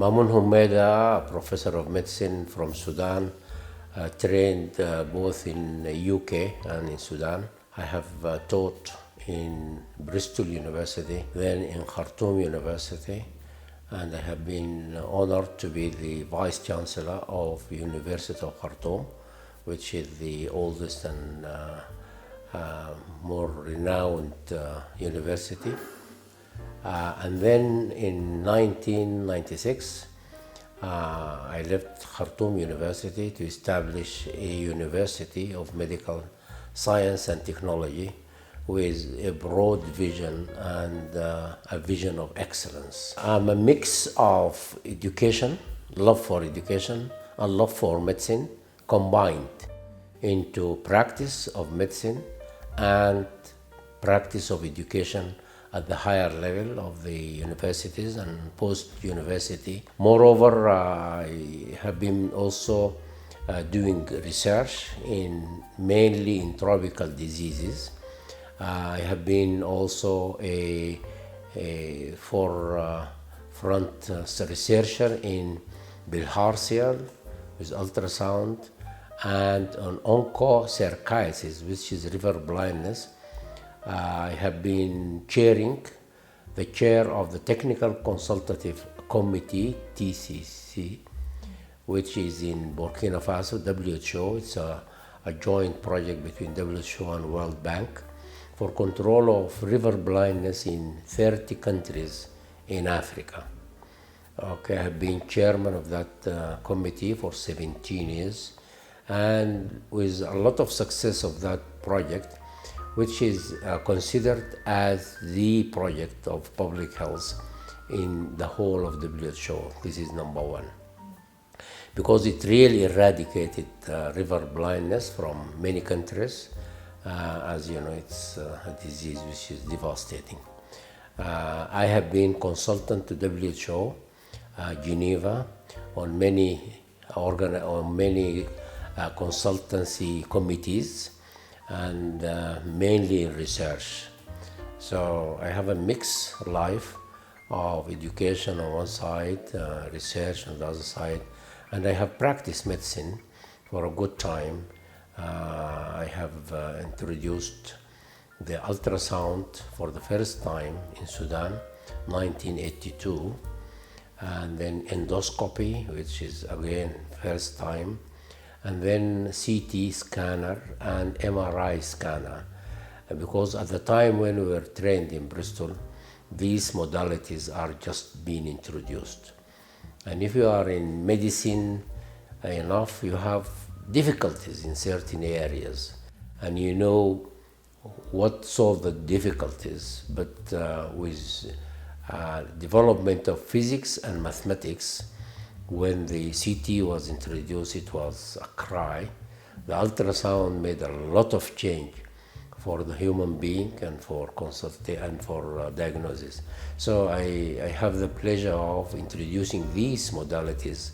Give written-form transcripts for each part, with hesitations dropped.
Mamoun Homeida, professor of medicine from Sudan, trained both in the UK and in Sudan. I have taught in Bristol University, then in Khartoum University, and I have been honored to be the Vice Chancellor of University of Khartoum, which is the oldest and more renowned university. And then in 1996, I left Khartoum University to establish a University of Medical Science and Technology with a broad vision and a vision of excellence. I'm a mix of education, love for education, and love for medicine combined into practice of medicine and practice of education at the higher level of the universities and post-university. Moreover, I have been also doing research mainly in tropical diseases. I have been also a forefront researcher in bilharzia with ultrasound and on onchocerciasis, which is river blindness. I have been chairing the chair of the Technical Consultative Committee, TCC, which is in Burkina Faso, WHO. It's a joint project between WHO and World Bank for control of river blindness in 30 countries in Africa. Okay, I have been chairman of that committee for 17 years, and with a lot of success of that project, which is considered as the project of public health in the whole of WHO. This is number one, because it really eradicated river blindness from many countries. As you know, it's a disease which is devastating. I have been consultant to WHO, Geneva, on many consultancy committees, and mainly in research. So I have a mixed life of education on one side, research on the other side, and I have practiced medicine for a good time. I have introduced the ultrasound for the first time in Sudan, 1982, and then endoscopy, which is again first time, and then CT scanner and MRI scanner. Because at the time when we were trained in Bristol, these modalities are just being introduced. And if you are in medicine enough, you have difficulties in certain areas, and you know what solve the difficulties, but with development of physics and mathematics, when the CT was introduced, it was a cry. The ultrasound made a lot of change for the human being and for consultation and for diagnosis. So I have the pleasure of introducing these modalities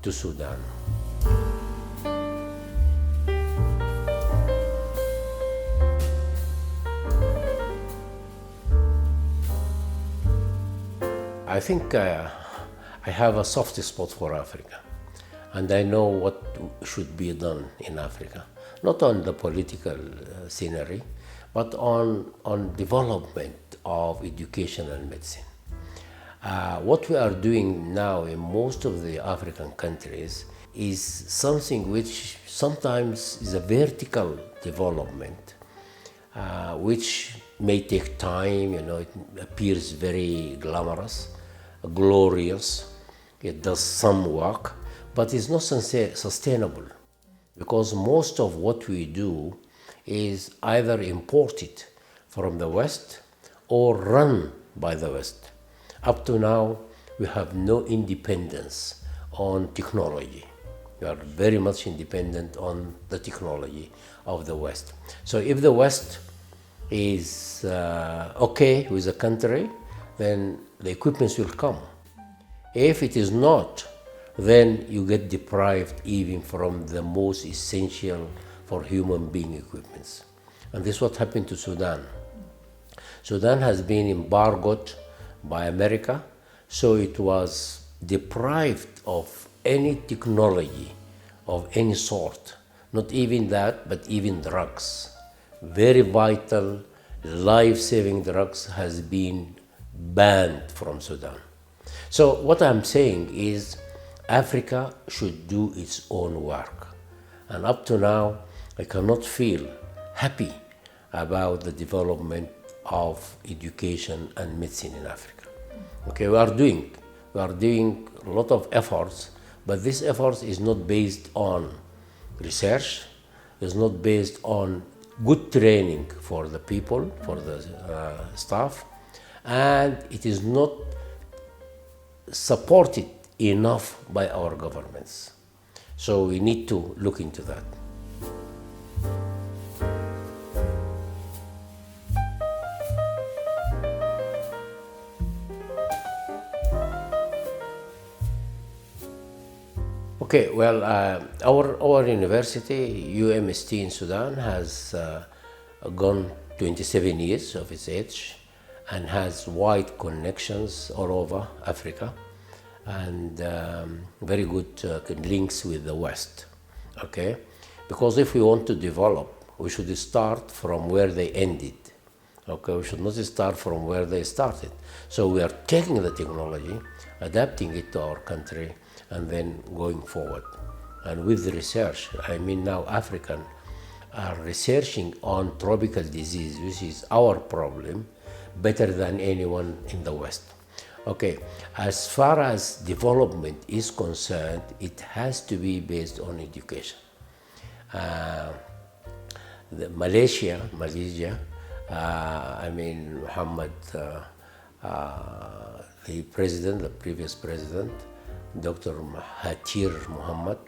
to Sudan. I think I have a soft spot for Africa, and I know what should be done in Africa, not on the political scenery, but on development of education and medicine. What we are doing now in most of the African countries is something which sometimes is a vertical development, which may take time. You know, it appears very glamorous, glorious. It does some work, but it's not sustainable, because most of what we do is either imported from the West or run by the West. Up to now, we have no independence on technology. We are very much independent on the technology of the West. So if the West is okay with the country, then the equipments will come. If it is not, then you get deprived even from the most essential for human being equipments. And this is what happened to Sudan. Sudan has been embargoed by America, so it was deprived of any technology of any sort, not even that, but even drugs. Very vital, life-saving drugs has been banned from Sudan. So what I'm saying is Africa should do its own work. And up to now, I cannot feel happy about the development of education and medicine in Africa. Okay, we are doing a lot of efforts, but this effort is not based on research, is not based on good training for the people, for the staff, and it is not supported enough by our governments. So we need to look into that. Okay, well, our university, UMST in Sudan, has gone 27 years of its age and has wide connections all over Africa and very good links with the West, okay? Because if we want to develop, we should start from where they ended, okay? We should not start from where they started. So we are taking the technology, adapting it to our country, and then going forward. And with the research, I mean now African are researching on tropical disease, which is our problem, better than anyone in the West. Okay, as far as development is concerned, it has to be based on education. Malaysia, I mean Muhammad, the previous president, Dr. Mahathir Mohamad,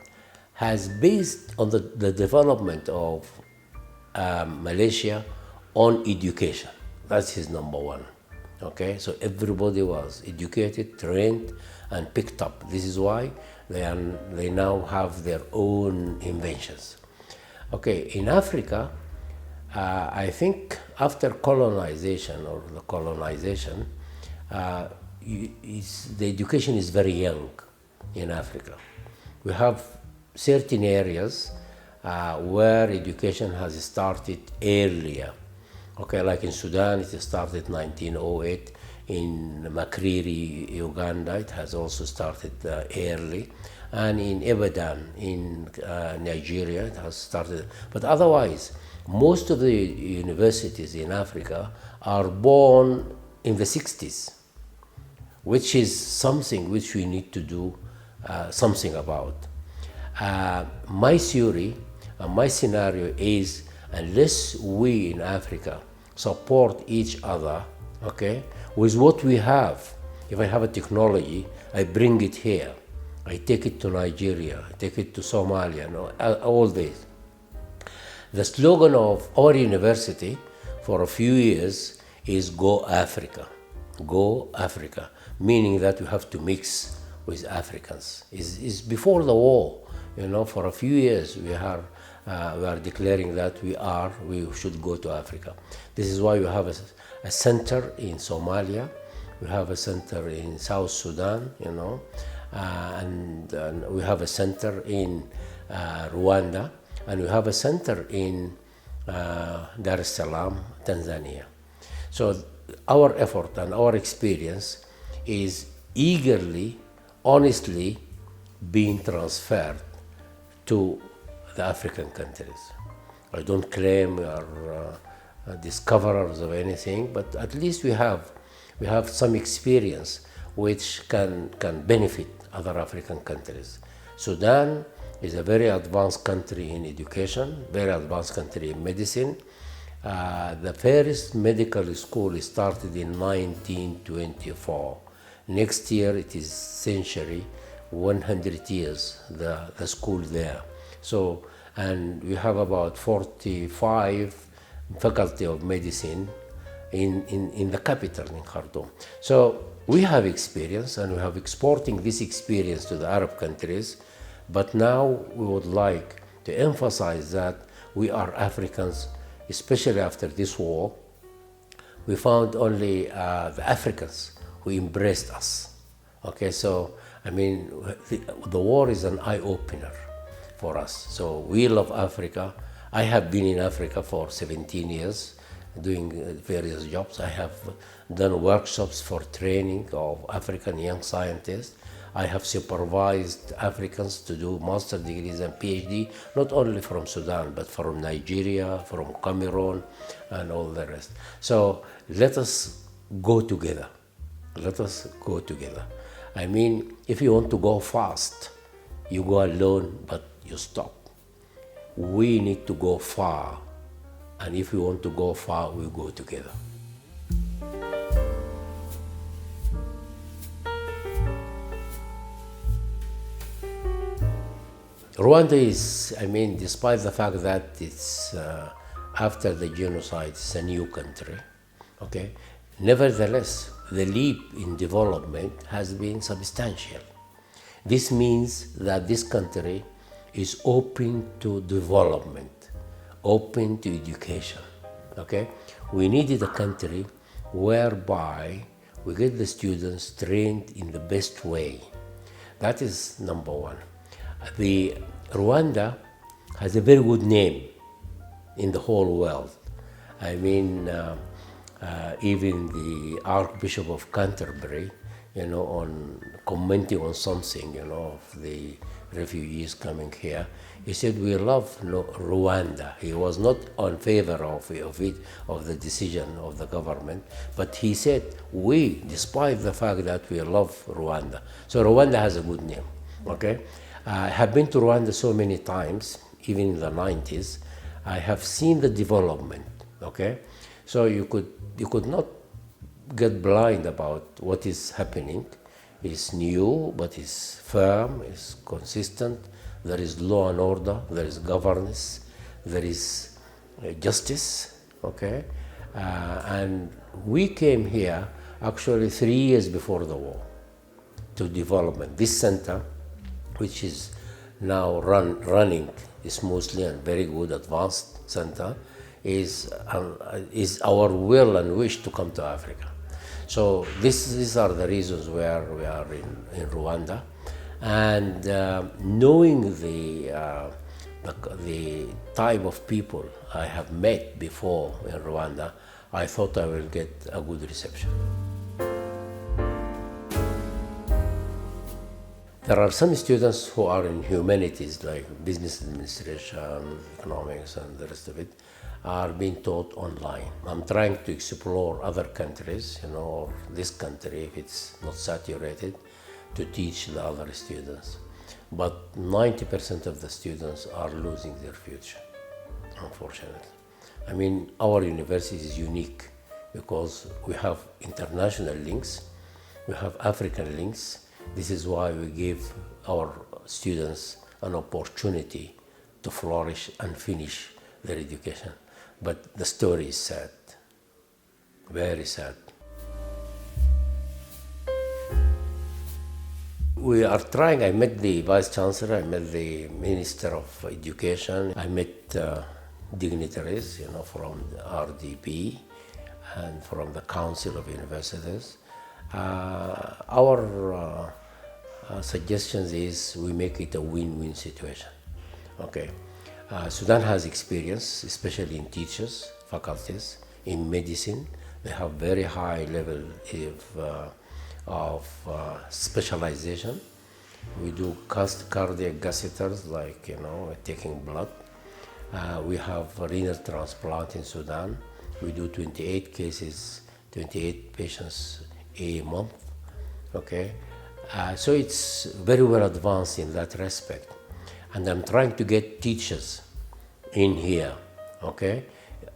has based on the development of Malaysia on education. That's his number one. Okay, so everybody was educated, trained, and picked up. This is why they now have their own inventions. Okay, in Africa, I think after colonization or the colonization, the education is very young in Africa. We have certain areas where education has started earlier. Okay, like in Sudan, it started 1908. In Makriri, Uganda, it has also started early. And in Ibadan, in Nigeria, it has started. But otherwise, most of the universities in Africa are born in the 60s, which is something which we need to do something about. My theory, my scenario is, unless we in Africa support each other, okay, with what we have. If I have a technology, I bring it here. I take it to Nigeria, I take it to Somalia, all this. The slogan of our university for a few years is Go Africa. Go Africa, meaning that we have to mix with Africans. It's before the war, for a few years we are declaring that we should go to Africa. This is why we have a center in Somalia, we have a center in South Sudan, and we have a center in Rwanda, and we have a center in Dar es Salaam, Tanzania. So our effort and our experience is eagerly, honestly being transferred to the African countries. I don't claim we are discoverers of anything, but at least we have some experience which can benefit other African countries. Sudan is a very advanced country in education, very advanced country in medicine. The first medical school started in 1924. Next year it is century, 100 years, the school there. So, and we have about 45 faculty of medicine in the capital, in Khartoum. So we have experience, and we have exporting this experience to the Arab countries, but now we would like to emphasize that we are Africans, especially after this war. We found only the Africans who embraced us. Okay, so I mean, the war is an eye-opener for us. So we love Africa. I have been in Africa for 17 years doing various jobs. I have done workshops for training of African young scientists. I have supervised Africans to do master degrees and PhD, not only from Sudan, but from Nigeria, from Cameroon, and all the rest. So let us go together. Let us go together. I mean, if you want to go fast, you go alone, but you stop. We need to go far, and if we want to go far, we go together. Rwanda is, I mean, despite the fact that it's after the genocide, it's a new country, okay? Nevertheless, the leap in development has been substantial. This means that this country is open to development, open to education, okay? We needed a country whereby we get the students trained in the best way. That is number one. The Rwanda has a very good name in the whole world. I mean, even the Archbishop of Canterbury, on commenting on something, of the refugees coming here, he said, we love Rwanda. He was not in favor of the decision of the government, but he said, we, despite the fact that we love Rwanda. So Rwanda has a good name, okay? I have been to Rwanda so many times, even in the 90s. I have seen the development, okay? So you could not get blind about what is happening. It's new, but it's firm, it's consistent. There is law and order, there is governance, there is justice, okay? And we came here actually 3 years before the war to development. This center, which is now running smoothly and very good, advanced center, is our will and wish to come to Africa. So these are the reasons where we are in Rwanda, and knowing the type of people I have met before in Rwanda, I thought I will get a good reception. There are some students who are in humanities, like business administration, economics, and the rest of it, are being taught online. I'm trying to explore other countries, or this country, if it's not saturated, to teach the other students. But 90% of the students are losing their future, unfortunately. I mean, our university is unique because we have international links, we have African links. This is why we give our students an opportunity to flourish and finish their education. But the story is sad, very sad. We are trying. I met the Vice Chancellor, I met the Minister of Education, I met dignitaries, from the RDP and from the Council of Universities. Our suggestions is we make it a win-win situation. Okay, Sudan has experience, especially in teachers, faculties, in medicine. They have very high level of specialization. We do cardiac catheters, like taking blood. We have renal transplant in Sudan. We do 28 cases, 28 patients a month, okay? So it's very well advanced in that respect. And I'm trying to get teachers in here, okay?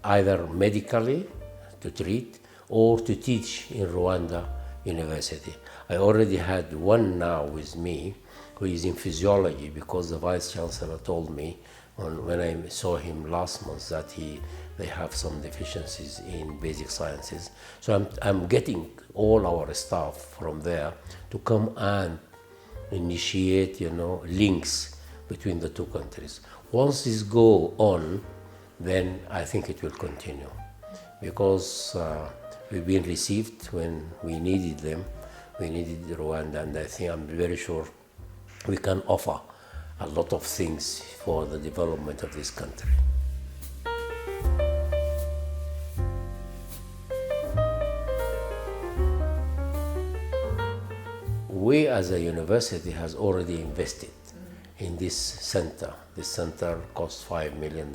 Either medically to treat or to teach in Rwanda University. I already had one now with me who is in physiology, because the Vice Chancellor told me when I saw him last month that they have some deficiencies in basic sciences. So I'm getting all our staff from there to come and initiate, links between the two countries. Once this go on, then I think it will continue, because we've been received when we needed them. we needed Rwanda, and I think I'm very sure we can offer a lot of things for the development of this country. We as a university has already invested in this center. This center cost $5 million,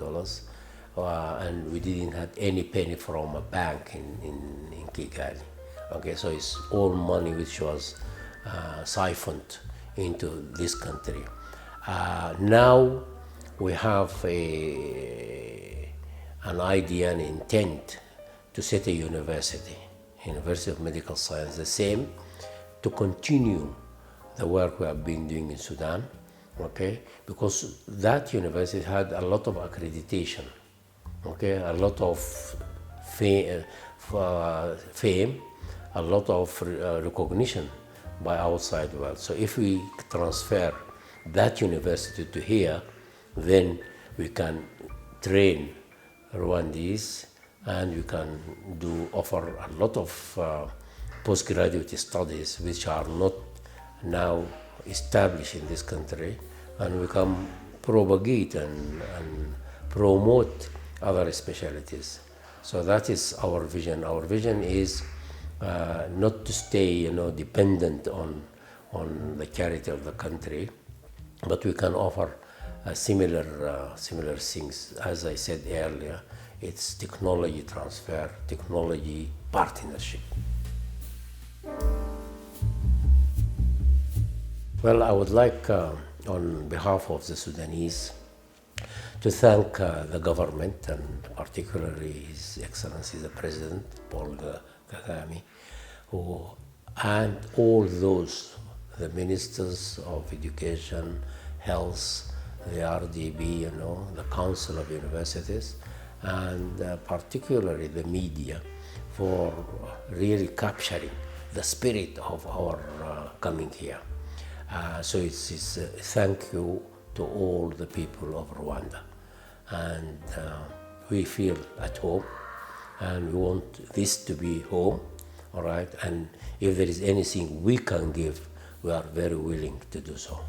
and we didn't have any penny from a bank in Kigali. Okay, so it's all money which was siphoned into this country. Now we have an idea and intent to set a University of Medical Science, the same, to continue the work we have been doing in Sudan, okay? Because that university had a lot of accreditation, okay? A lot of fame, a lot of recognition by outside world. So if we transfer that university to here, then we can train Rwandese, and we can offer a lot of postgraduate studies which are not now established in this country, and we can propagate and promote other specialties. So that is our vision. Our vision is not to stay, dependent on the charity of the country, but we can offer similar things. As I said earlier, it's technology transfer, technology partnership. Well, I would like, on behalf of the Sudanese, to thank the government, and particularly His Excellency the President, Paul Kagame, and all those, the ministers of education, health, the RDB, the Council of Universities, and particularly the media, for really capturing the spirit of our coming here. So it's thank you to all the people of Rwanda. And we feel at home, and we want this to be home, all right? And if there is anything we can give, we are very willing to do so.